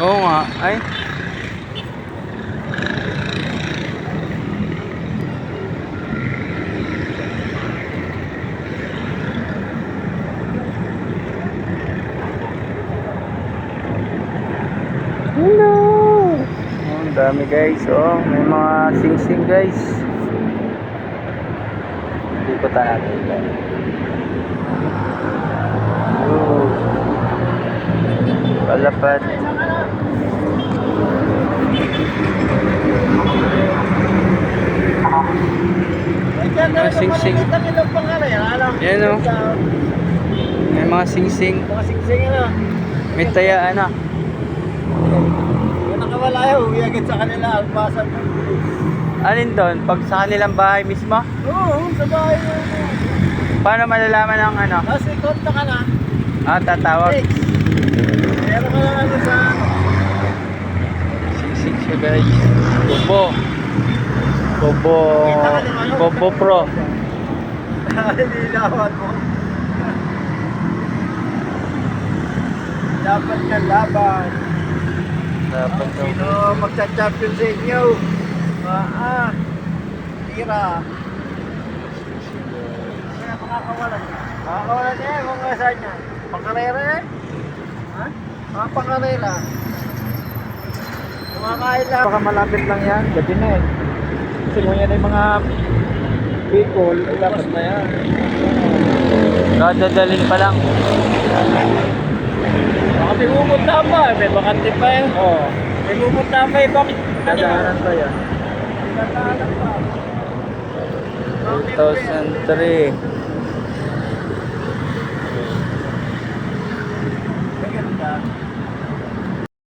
Oo nga. Ay. Hello. Oh, ang dami guys. Oh, may mga sing-sing guys. Ikutan natin guys. Oh. Palapad. Mga sing-sing. Yan o. May mga sing-sing. Mga singsing ano. May tayaan na. Yung nakawala yun, uwi agad sa kanila, alpasan. Alin doon? Pag sa kanilang bahay mismo? Oo, sa bahay mo. Paano malalaman ang ano? Kasi konta ka na. Tatawag. Text. Meron ka lang ano sa... Sing-sing siya guys. Bobo. Bobo. Bobo Pro. Nililawan mo. Dapat ka laban. Dapat Sino magsa-champion sa inyo? Tira. Kaya makakawalan. Makakawalan niya eh, kung saan niya. Pangkarera eh. Ha? Mga pangkarera. Kumakain lang. Baka malapit lang yan, gabi na eh. Kasi kung yan ay mga vehicle, ay dapat na yan. Dadalhin pa lang. Baka may bumot na ba? May bakante pa eh. Oo. May bumot na ba eh? Bakit? Dadaanan pa yan. Dadaanan pa. 2003.